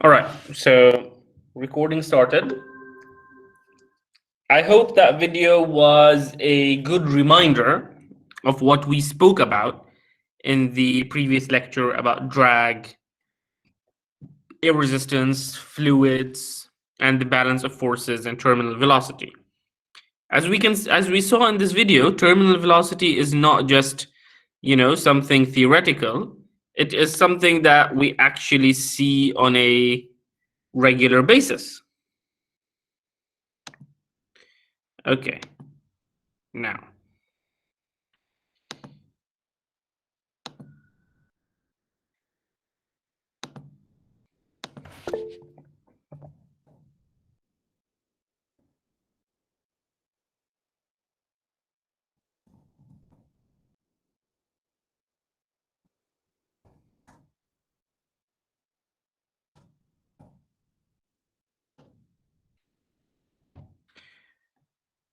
All right, so recording started. I hope that video was a good reminder of what we spoke about in the previous lecture about drag, air resistance, fluids, and the balance of forces and terminal velocity. As we saw in this video, terminal velocity is not just, something theoretical. It is something that we actually see on a regular basis. Okay, now.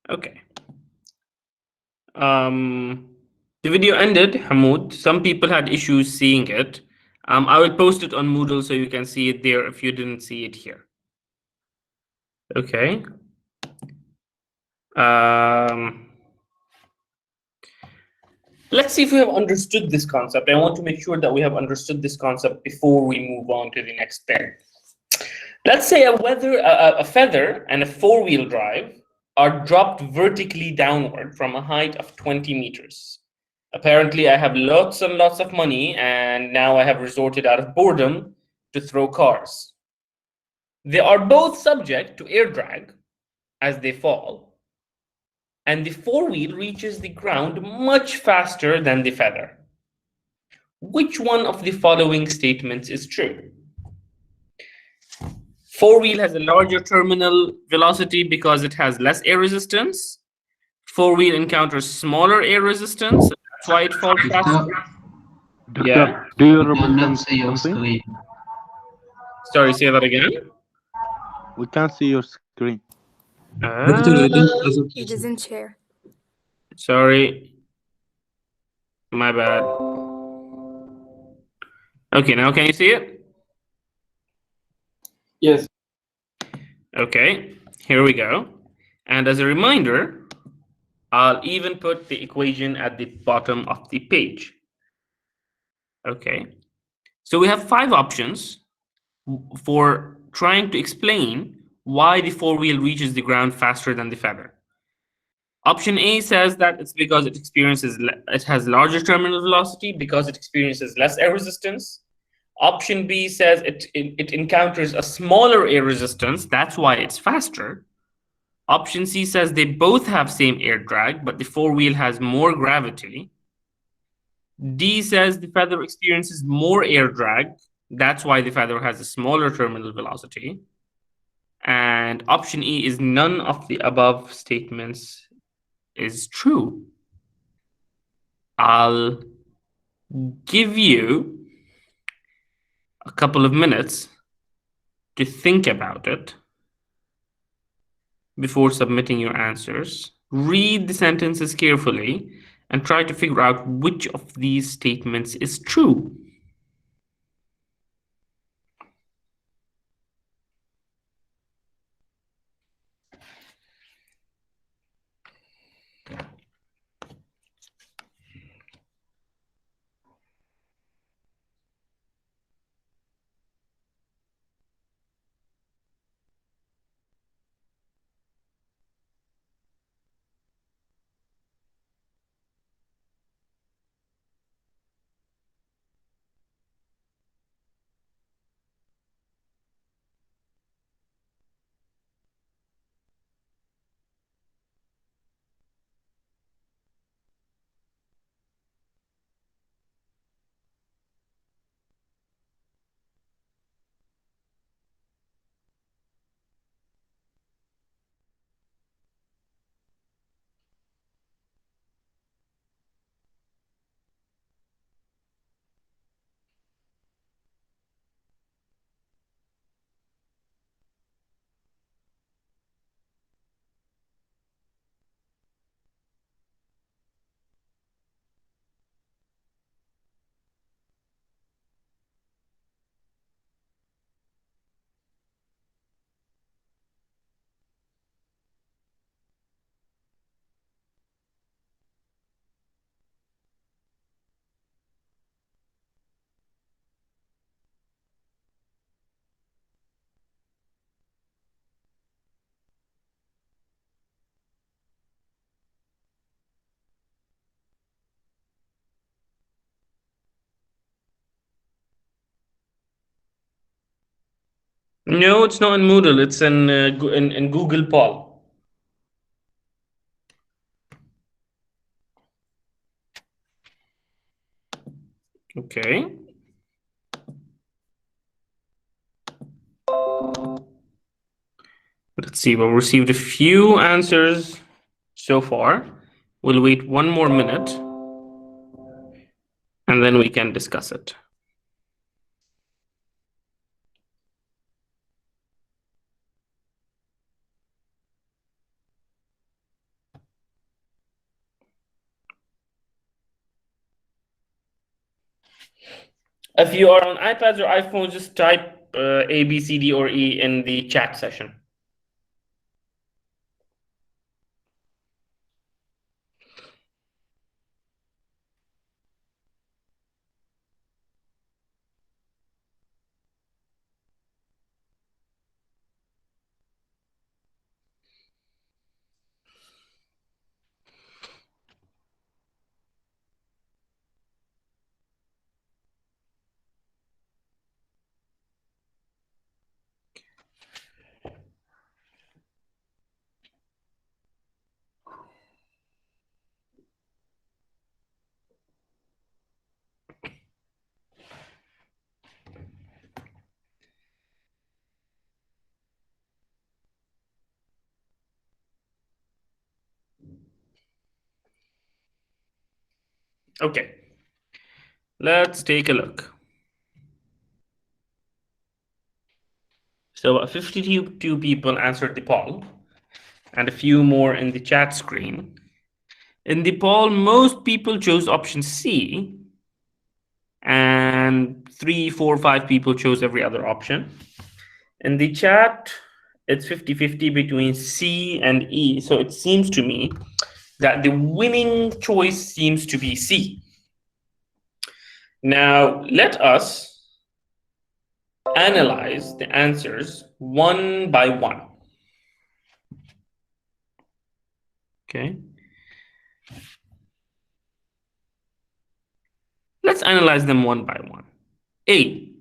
Okay. The video ended, Hamoud. Some people had issues seeing it. I will post it on Moodle so you can see it there if you didn't see it here. Okay. Let's see if we have understood this concept. I want to make sure that we have understood this concept before we move on to the next pair. Let's say a feather and a four-wheel drive are dropped vertically downward from a height of 20 meters. Apparently, I have lots and lots of money, and now I have resorted out of boredom to throw cars. They are both subject to air drag as they fall, and the four-wheel reaches the ground much faster than the feather. Which one of the following statements is true? Four-wheel has a larger terminal velocity because it has less air resistance. Four-wheel encounters smaller air resistance, so that's why it falls faster. Doctor, Yeah. do you We cannot represent see your something? screen. Sorry, say that again. We can't see your screen. Doctor, you don't present He yourself. doesn't share. Sorry. My bad. Okay, now can you see it? Yes. Okay, here we go. And as a reminder, I'll even put the equation at the bottom of the page. Okay, so we have 5 options for trying to explain why the four-wheel reaches the ground faster than the feather. Option A says that it's because it has larger terminal velocity because it experiences less air resistance. Option B says it encounters a smaller air resistance, that's why it's faster. Option C says they both have same air drag, but the four-wheel has more gravity. D says the feather experiences more air drag, that's why the feather has a smaller terminal velocity. And option E is none of the above statements is true. I'll give you a couple of minutes to think about it before submitting your answers. Read the sentences carefully and try to figure out which of these statements is true. No, it's not in Moodle. It's in Google Poll. Okay. Let's see. We've received a few answers so far. We'll wait one more minute, and then we can discuss it. If you are on iPads or iPhones, just type A, B, C, D, or E in the chat session. Okay, let's take a look. So 52 people answered the poll, and a few more in the chat screen. In the poll, most people chose option C, and 3, 4, 5 people chose every other option. In the chat, it's 50-50 between C and E. So it seems to me that the winning choice seems to be C. Now, let us analyze the answers one by one. Okay. Let's analyze them one by one. A.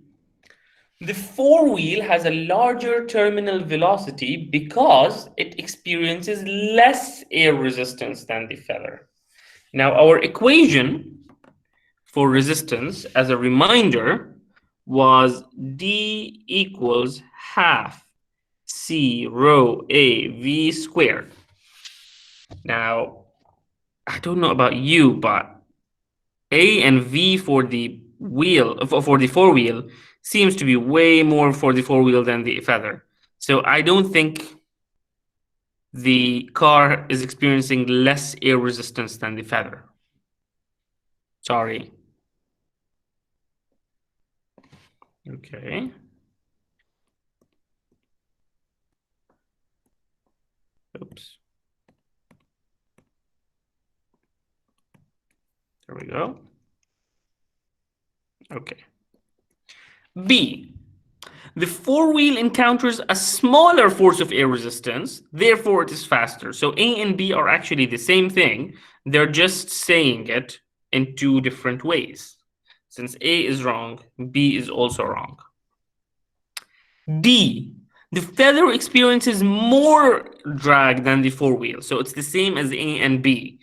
The four-wheel has a larger terminal velocity because it experiences less air resistance than the feather. Now, our equation for resistance, as a reminder, was D equals half C rho A V squared. Now, I don't know about you, but A and V for the wheel, for the four-wheel, seems to be way more for the four-wheel than the feather. So I don't think the car is experiencing less air resistance than the feather. Sorry. Okay. Oops. There we go. Okay. B. The four-wheel encounters a smaller force of air resistance, therefore it is faster. So A and B are actually the same thing. They're just saying it in two different ways. Since A is wrong, B is also wrong. D. The feather experiences more drag than the four-wheel. So it's the same as A and B.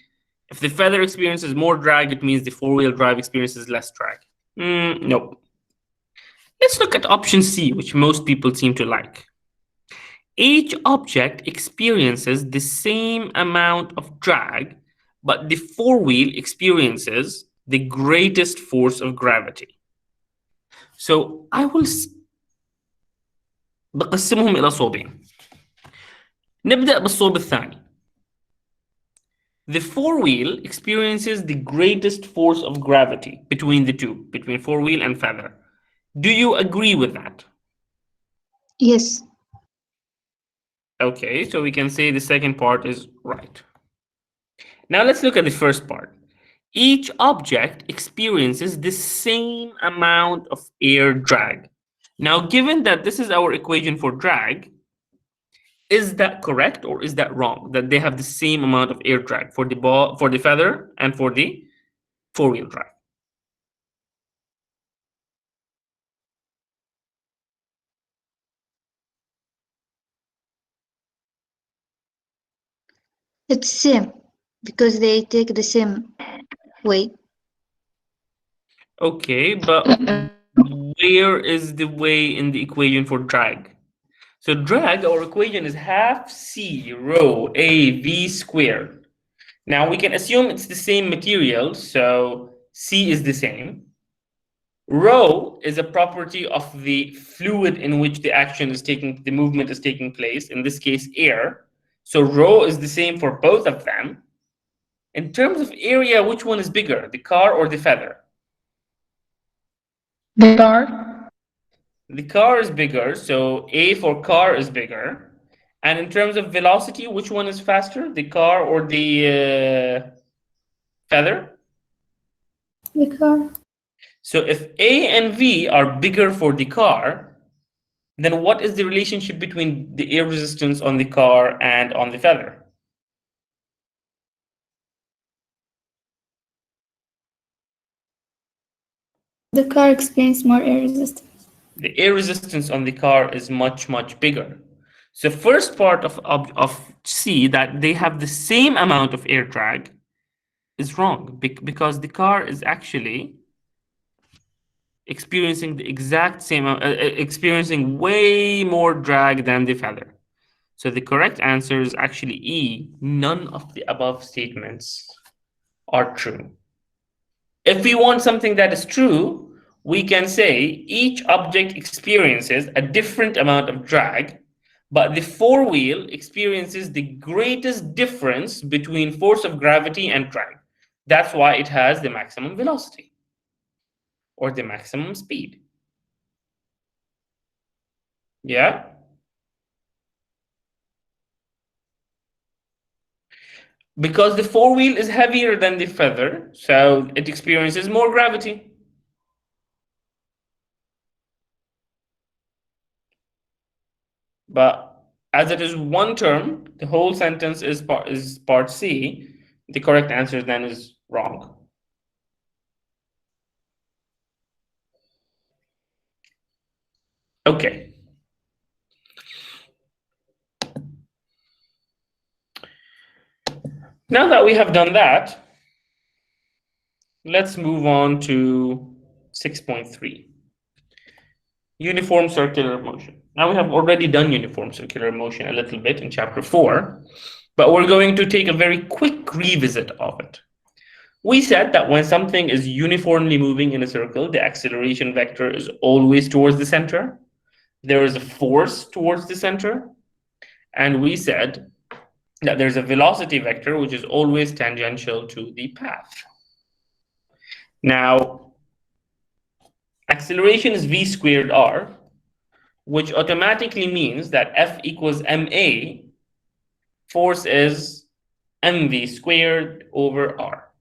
If the feather experiences more drag, it means the four-wheel drive experiences less drag. Nope. Let's look at option C, which most people seem to like. Each object experiences the same amount of drag, but the four-wheel experiences the greatest force of gravity. So I will بقسمهم إلى صوبين. نبدأ بالصوب الثاني. The four-wheel experiences the greatest force of gravity between the two, between four-wheel and feather. Do you agree with that? Yes. Okay, so we can say the second part is right. Now let's look at the first part. Each object experiences the same amount of air drag. Now, given that this is our equation for drag, is that correct or is that wrong? That they have the same amount of air drag for the ball, for the feather, and for the four-wheel drive? It's same because they take the same weight. Okay, but where is the way in the equation for drag? So drag, our equation is half C rho A V squared. Now we can assume it's the same material, so C is the same. Rho is a property of the fluid in which the movement is taking place, in this case air. So rho is the same for both of them. In terms of area, which one is bigger, the car or the feather? The car. The car is bigger, so A for car is bigger. And in terms of velocity, which one is faster, the car or the feather? The car. So if A and V are bigger for the car, then what is the relationship between the air resistance on the car and on the feather? The car experiences more air resistance. The air resistance on the car is much, much bigger. So first part of C, that they have the same amount of air drag, is wrong because the car is actually experiencing the exact same, experiencing way more drag than the feather. So the correct answer is actually E. None of the above statements are true. If we want something that is true, we can say each object experiences a different amount of drag, but the four-wheel experiences the greatest difference between force of gravity and drag. That's why it has the maximum velocity or the maximum speed. Yeah? Because the four-wheel is heavier than the feather, so it experiences more gravity. But as it is one term, the whole sentence is part C. The correct answer then is wrong. Okay. Now that we have done that, let's move on to 6.3. Uniform circular motion. Now we have already done uniform circular motion a little bit in chapter 4, but we're going to take a very quick revisit of it. We said that when something is uniformly moving in a circle, the acceleration vector is always towards the center. There is a force towards the center. And we said that there's a velocity vector which is always tangential to the path. Now, acceleration is v squared r, which automatically means that F equals ma, force is mv squared over r.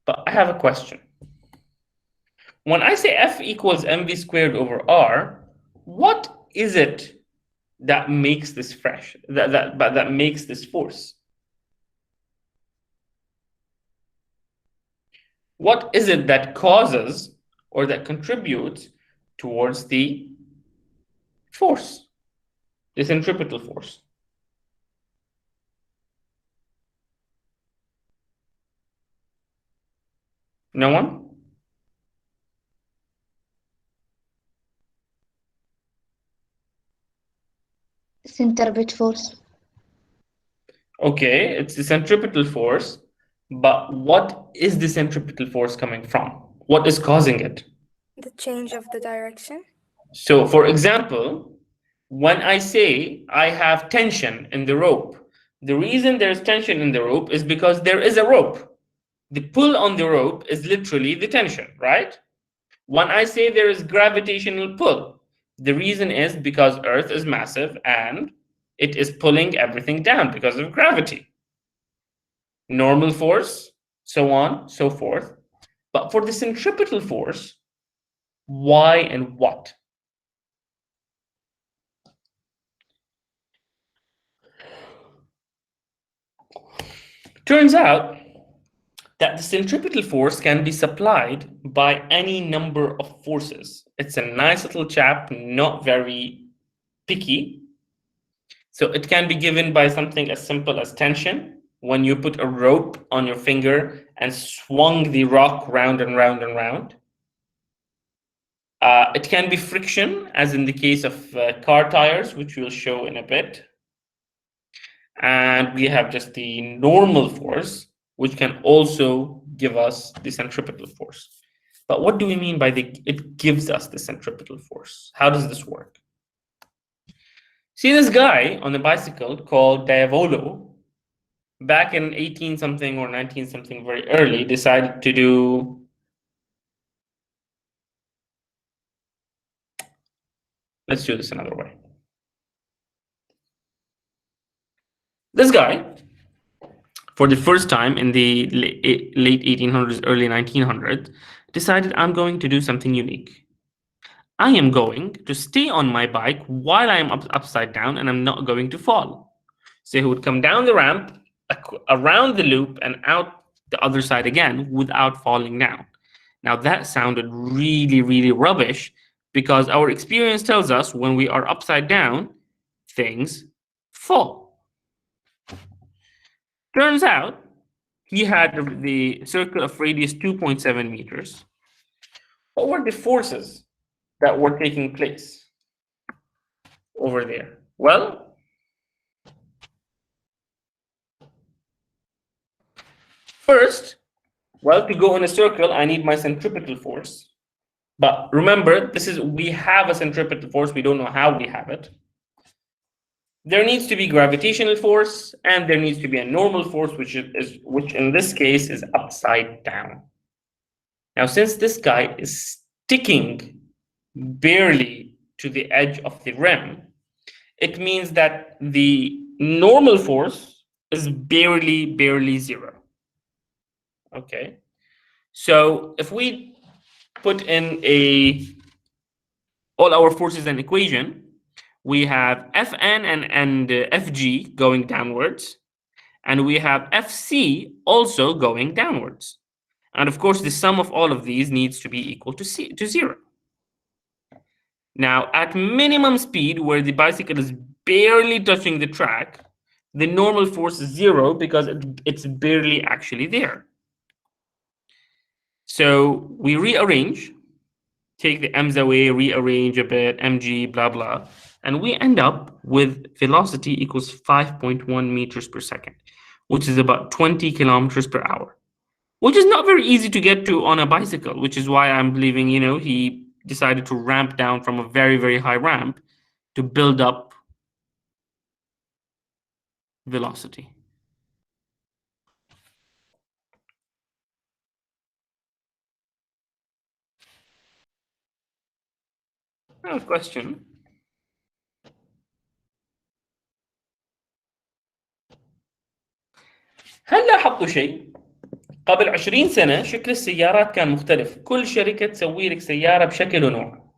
But I have a question. When I say F equals mv squared over r, what is it that makes this that makes this force? What is it that causes or that contributes towards the force, the centripetal force? No one? Centripetal force. Okay, it's the centripetal force, but what is the centripetal force coming from? What is causing it? The change of the direction. So, for example, when I say I have tension in the rope, the reason there's tension in the rope is because there is a rope. The pull on the rope is literally the tension, right? When I say there is gravitational pull, the reason is because Earth is massive and it is pulling everything down because of gravity. Normal force, so on, so forth. But for the centripetal force, why and what? Turns out that the centripetal force can be supplied by any number of forces. It's a nice little chap, not very picky. So it can be given by something as simple as tension, when you put a rope on your finger and swung the rock round and round and round. It can be friction, as in the case of car tires, which we'll show in a bit. And we have just the normal force, which can also give us the centripetal force. But what do we mean by it gives us the centripetal force? How does this work? See this guy on a bicycle called Diavolo, back in 18-something or 19-something, very early, decided to do let's do this another way. This guy, for the first time in the late 1800s, early 1900s, decided I'm going to do something unique. I am going to stay on my bike while I am upside down, and I'm not going to fall. So he would come down the ramp, around the loop, and out the other side again without falling down. Now that sounded really, really rubbish, because our experience tells us when we are upside down, things fall. Turns out he had the circle of radius 2.7 meters. What were the forces that were taking place over there? Well, first, to go in a circle, I need my centripetal force. But remember, we have a centripetal force. We don't know how we have it. There needs to be gravitational force, and there needs to be a normal force, which in this case is upside down. Now, since this guy is sticking barely to the edge of the rim, it means that the normal force is barely zero. Okay, so if we put in all our forces in equation, we have Fn and Fg going downwards, and we have Fc also going downwards. And of course, the sum of all of these needs to be equal to zero. Now, at minimum speed, where the bicycle is barely touching the track, the normal force is zero because it's barely actually there. So we rearrange, take the m's away, rearrange a bit, mg, blah, blah, and we end up with velocity equals 5.1 meters per second, which is about 20 kilometers per hour, which is not very easy to get to on a bicycle, which is why I'm believing, he decided to ramp down from a very, very high ramp to build up velocity. Now, question. هل لاحظتوا شيء؟ قبل 20 سنة شكل السيارات كان مختلف، كل شركة تسوي لك سيارة بشكل ونوع.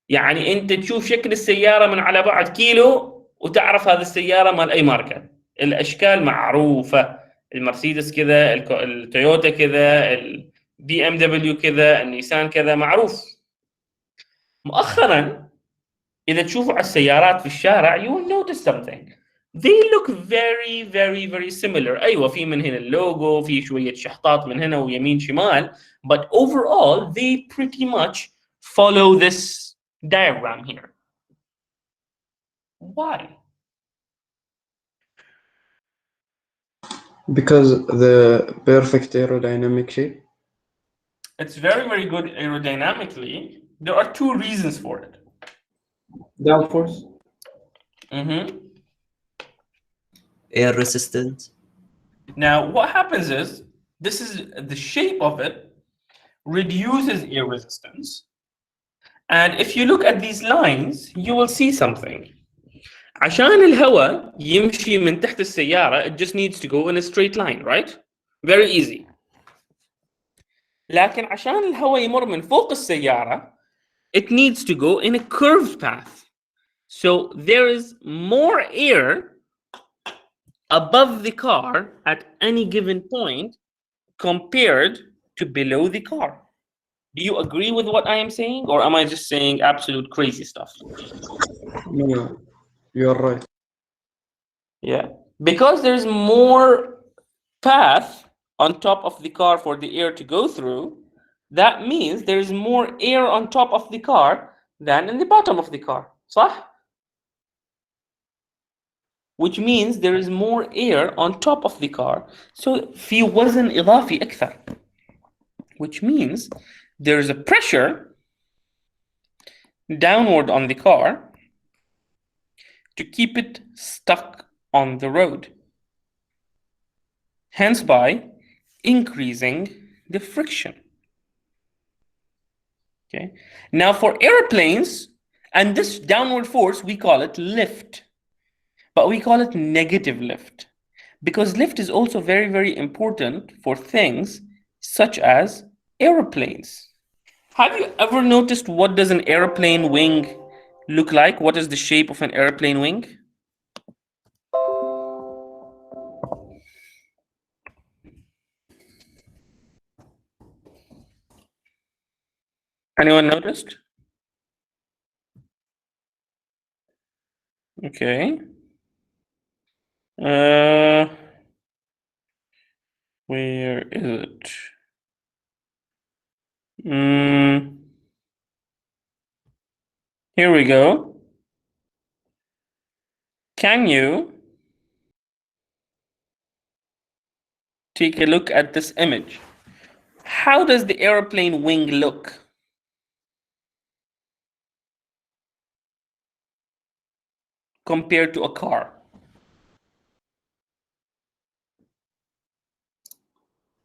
يعني أنت تشوف شكل السيارة من على بعد كيلو وتعرف هذه السيارة مال أي ماركة. الأشكال معروفة، المرسيدس كذا، التويوتا كذا، البي ام دبليو كذا، النيسان كذا، معروف. مؤخرا إذا تشوفوا على السيارات في الشارع you will notice something. They look very, very, very similar. أيوة، في من هنا اللوجو، في شوية شحطات من هنا ويمين شمال. But overall, they pretty much follow this diagram here. Why? Because the perfect aerodynamic shape. It's very, very good aerodynamically. There are two reasons for it. Downforce. Air resistance. Now, what happens is, this is the shape of it reduces air resistance. And if you look at these lines, you will see something. عشان الهواء يمشي من تحت السيارة, it just needs to go in a straight line, right? Very easy. لكن عشان الهواء يمر من فوق السيارة, it needs to go in a curved path. So there is more air above the car at any given point compared to below the car. Do you agree with what I am saying, or am I just saying absolute crazy stuff? No, you're right. Yeah, because there's more path on top of the car for the air to go through, that means there's more air on top of the car than in the bottom of the car. صح? Which means there is more air on top of the car. So في وزن إضافي أكثر. Which means there is a pressure downward on the car to keep it stuck on the road. Hence by increasing the friction. Okay. Now for airplanes, and this downward force, we call it lift, but we call it negative lift because lift is also very, very important for things such as airplanes. Have you ever noticed what does an airplane wing look like? What is the shape of an airplane wing? Anyone noticed? Okay. Where is it? Here we go. Can you take a look at this image? How does the airplane wing look? Compared to a car?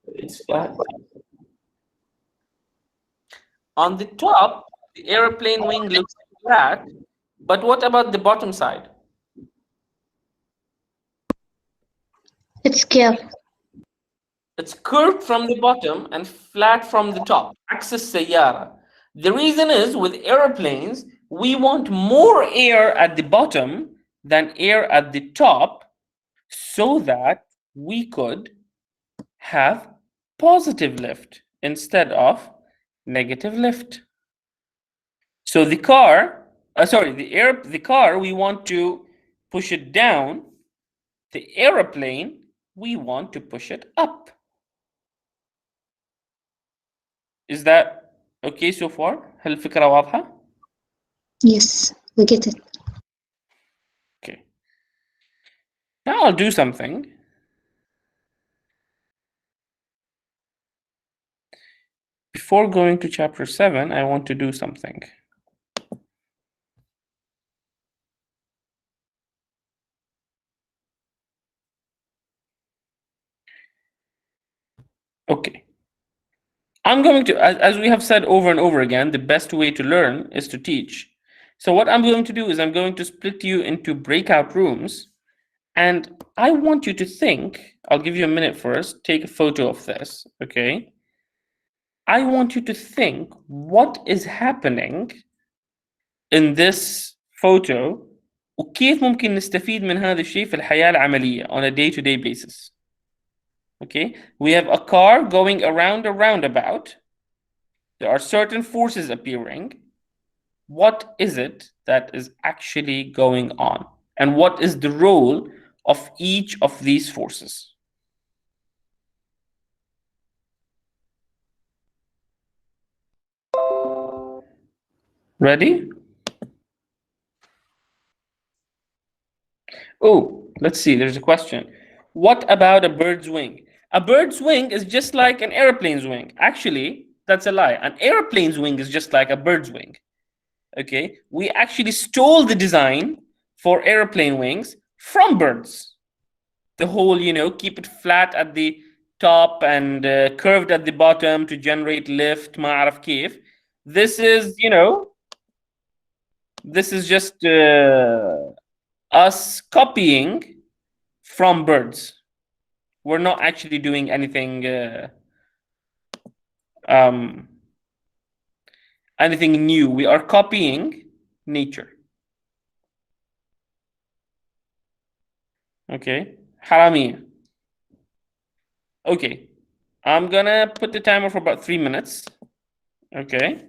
It's flat. On the top, the airplane wing looks flat, but what about the bottom side? It's curved. It's curved from the bottom and flat from the top. عكس السيارة. The reason is with airplanes, we want more air at the bottom than air at the top so that we could have positive lift instead of negative lift. So the car, the car, we want to push it down. The airplane, we want to push it up. Is that okay so far? هل الفكرة واضحة؟ Yes, we get it. Okay. Now I'll do something. Before going to chapter 7, I want to do something. Okay. I'm going to, as we have said over and over again, the best way to learn is to teach. So what I'm going to do is I'm going to split you into breakout rooms. And I want you to think, I'll give you a minute first, take a photo of this, okay? I want you to think what is happening in this photo وكيف ممكن نستفيد من هذا الشيء في الحياة العملية on a day-to-day basis. Okay, we have a car going around a roundabout. There are certain forces appearing. What is it that is actually going on? And what is the role of each of these forces? Ready? Oh, let's see, there's a question. What about a bird's wing? A bird's wing is just like an airplane's wing. Actually, that's a lie. An airplane's wing is just like a bird's wing. Okay, we actually stole the design for airplane wings from birds. The whole, keep it flat at the top and curved at the bottom to generate lift. ما أعرف كيف. This is, this is just us copying from birds. We're not actually doing anything anything new. We are copying nature. Okay, harami. Okay, I'm gonna put the timer for about 3 minutes. Okay,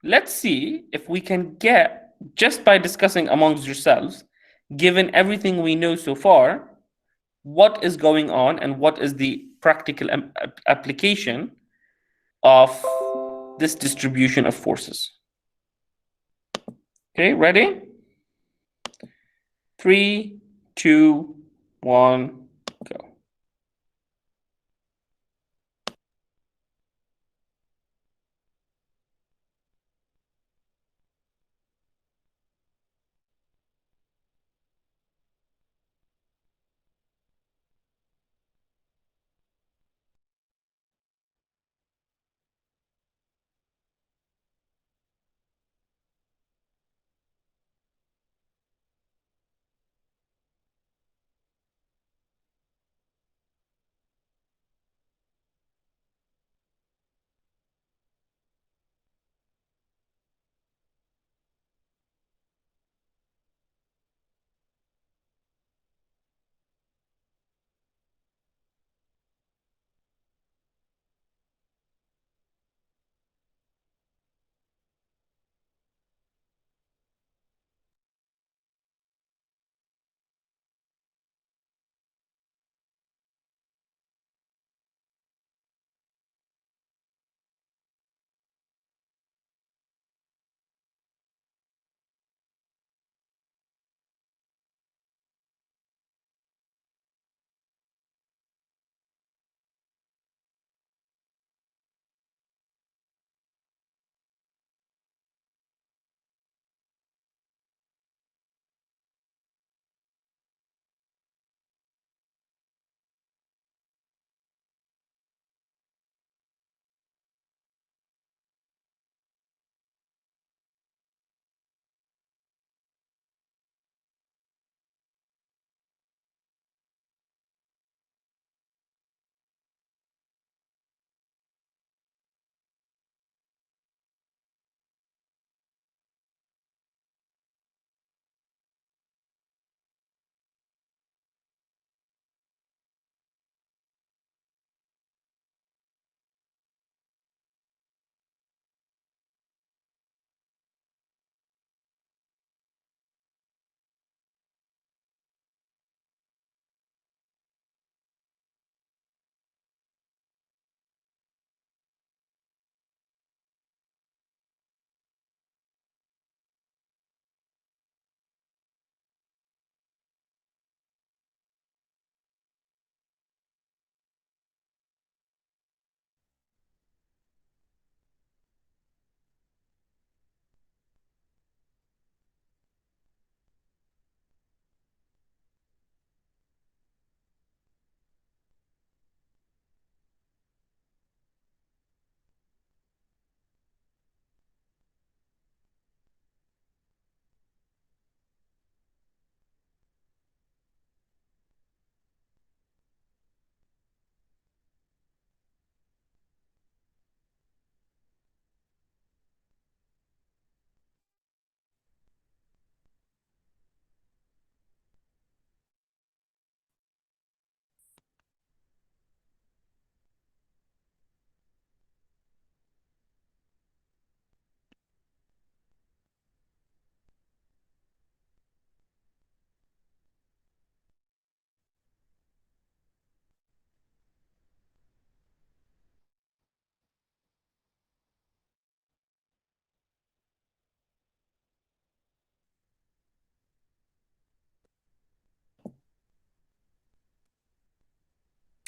let's see if we can get, just by discussing amongst yourselves, given everything we know so far, what is going on and what is the practical application of this distribution of forces. Okay, ready? 3, 2, 1, go.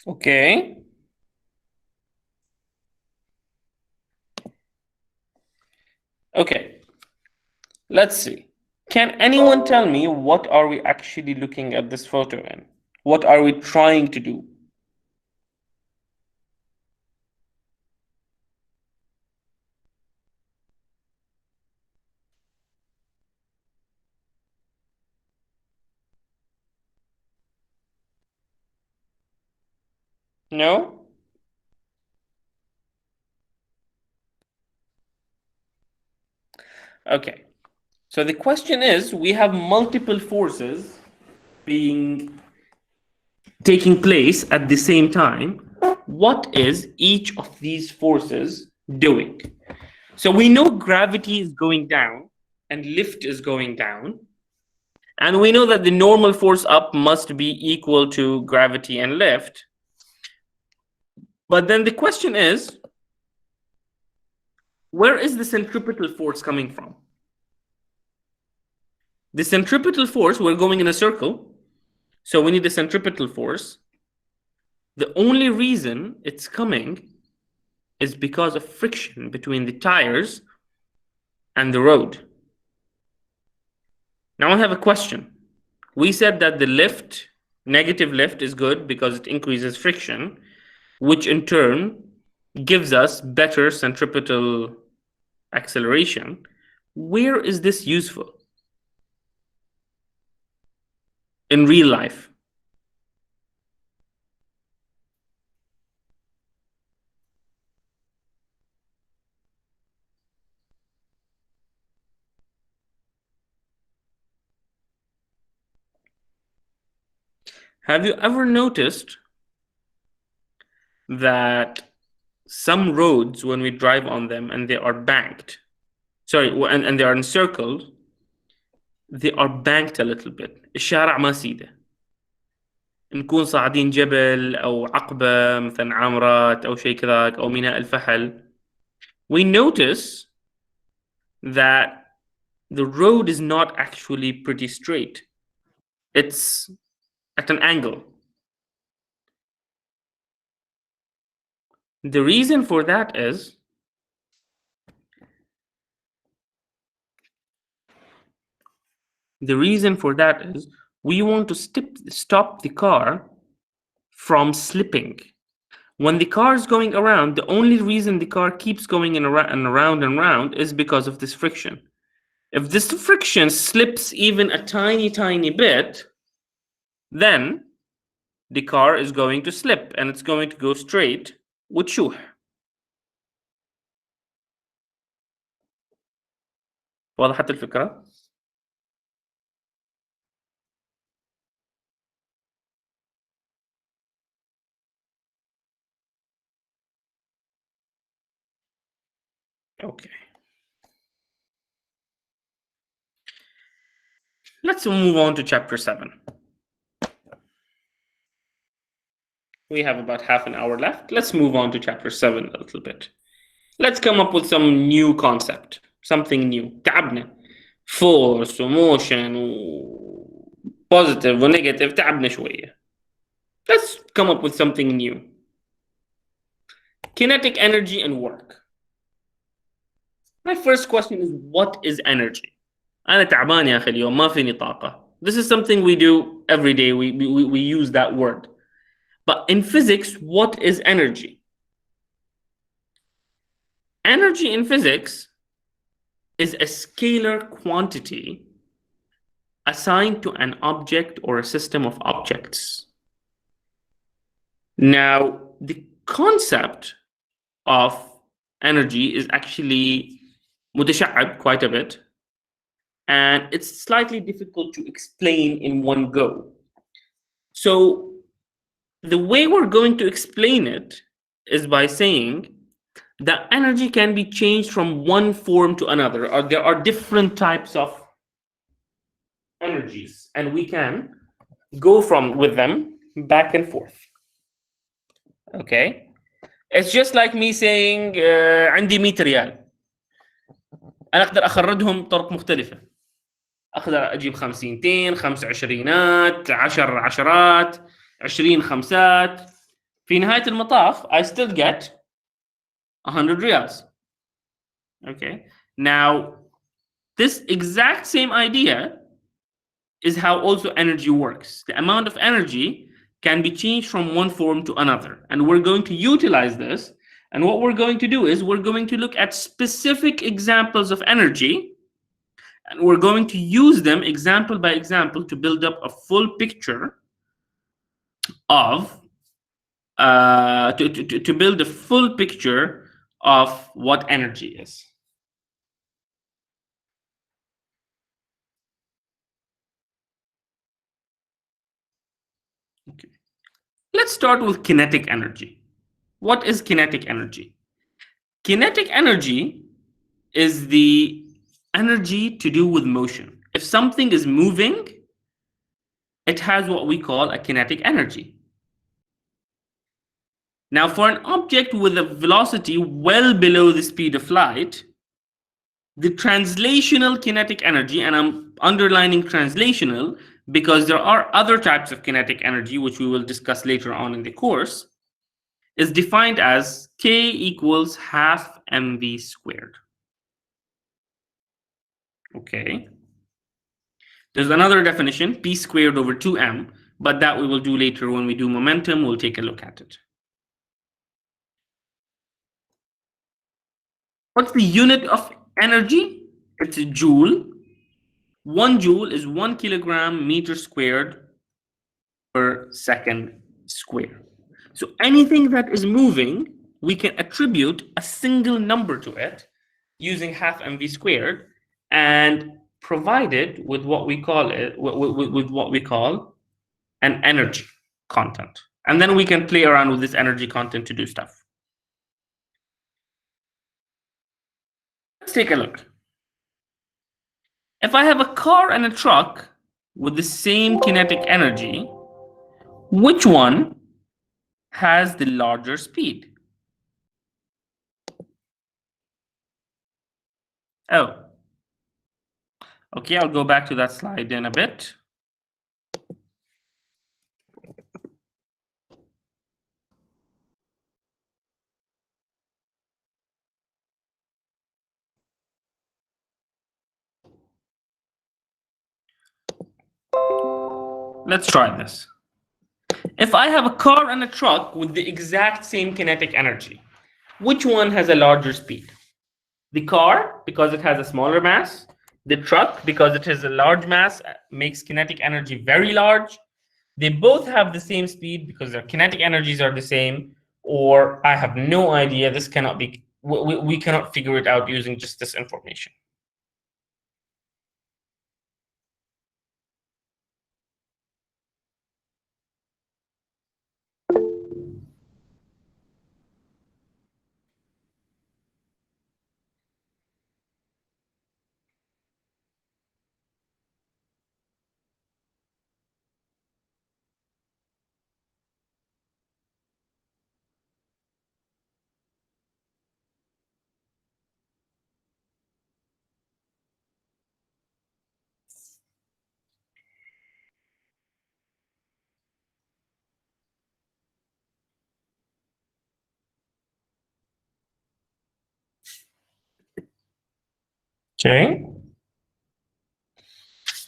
Okay. Okay. Let's see. Can anyone tell me what are we actually looking at this photo in? What are we trying to do? No? Okay. So the question is, we have multiple forces taking place at the same time. What is each of these forces doing? So we know gravity is going down and lift is going down. And we know that the normal force up must be equal to gravity and lift. But then the question is, where is the centripetal force coming from? The centripetal force, we're going in a circle, so we need the centripetal force. The only reason it's coming is because of friction between the tires and the road. Now I have a question. We said that the lift, negative lift, is good because it increases friction, which in turn gives us better centripetal acceleration. Where is this useful in real life? Have you ever noticed that some roads, when we drive on them and they are banked, and they are encircled, they are banked a little bit. الشارع ما سيده. نكون صاعدين جبل أو عقبة مثلا عمرات أو شيء كذاك أو ميناء الفحل. We notice that the road is not actually pretty straight. It's at an angle. The reason for that is we want to stop the car from slipping. When the car is going around, the only reason the car keeps going around and around is because of this friction. If this friction slips even a tiny bit, then the car is going to slip and it's going to go straight وتشوح. وضحت الفكرة؟ Okay. Let's move on to chapter 7. We have about half an hour left. Let's move on to chapter 7 a little bit. Let's come up with some new concept, something new. تعبنا. Force, motion, positive or negative. تعبنا شوية. Let's come up with something new. Kinetic energy and work. My first question is, what is energy? أنا تعبان يا أخي اليوم ما فيني طاقة. This is something we do every day. We use that word. But in physics, what is energy? Energy in physics is a scalar quantity assigned to an object or a system of objects. Now, the concept of energy is actually متشعب quite a bit, and it's slightly difficult to explain in one go. So the way we're going to explain it is by saying that energy can be changed from one form to another, or there are different types of energies, and we can go with them back and forth. Okay? It's just like me saying عندي 100 ريال. أنا أقدر أخرجهم بطرق مختلفة. أقدر أجيب 50 25 10 عشرات 20 خمسات. في نهاية المطاف I still get 100 riyals. Okay. Now, this exact same idea is how also energy works. The amount of energy can be changed from one form to another. And we're going to utilize this. And what we're going to do is we're going to look at specific examples of energy. And we're going to use them example by example to build up a full picture of to build a full picture of what energy is. Okay. Let's start with kinetic energy. What is kinetic energy? Kinetic energy is the energy to do with motion. If something is moving, it has what we call a kinetic energy. Now, for an object with a velocity well below the speed of light, the translational kinetic energy, and I'm underlining translational because there are other types of kinetic energy, which we will discuss later on in the course, is defined as K equals half mv squared. Okay. There's another definition, P squared over 2m, but that we will do later when we do momentum. We'll take a look at it. What's the unit of energy? It's a joule. 1 joule is 1 kilogram meter squared per second square. So anything that is moving, we can attribute a single number to it using half mv squared and provide it with what we call an energy content. And then we can play around with this energy content to do stuff. Let's take a look. If I have a car and a truck with the same kinetic energy, which one has the larger speed? Oh, okay, I'll go back to that slide in a bit. Let's try this. If I have a car and a truck with the exact same kinetic energy, which one has a larger speed? The car, because it has a smaller mass. The truck, because it has a large mass, makes kinetic energy very large. They both have the same speed because their kinetic energies are the same, or I have no idea. This cannot be, we cannot figure it out using just this information. Okay.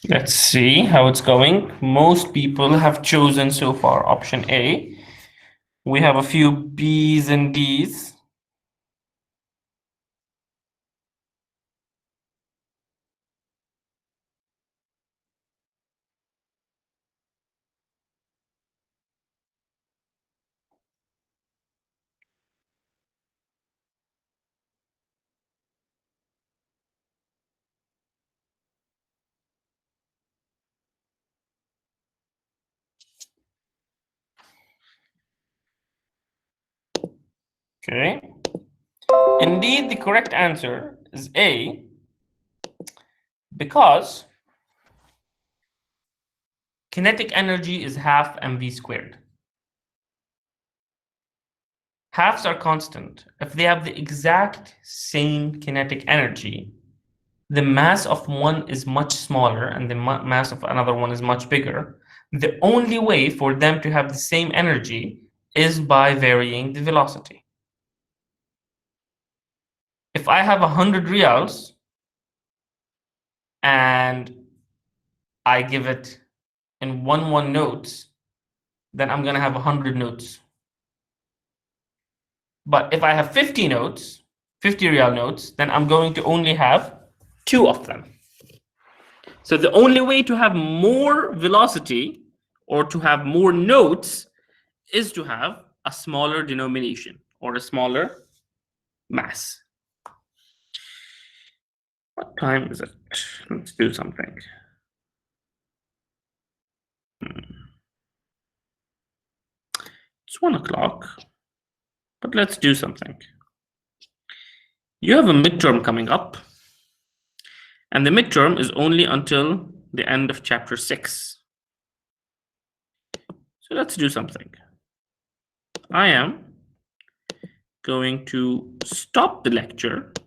Let's see how it's going. Most people have chosen so far option A. We have a few B's and D's. Okay. Indeed, the correct answer is A, because kinetic energy is half mv squared. Halves are constant. If they have the exact same kinetic energy, the mass of one is much smaller and the mass of another one is much bigger. The only way for them to have the same energy is by varying the velocity. If I have 100 reals and I give it in 1 notes, then I'm going to have 100 notes. But if I have 50 notes, 50 real notes, then I'm going to only have 2 of them. So the only way to have more velocity or to have more notes is to have a smaller denomination or a smaller mass. What time is it? Let's do something. It's 1 o'clock, but let's do something. You have a midterm coming up, and the midterm is only until the end of chapter 6. So let's do something. I am going to stop the lecture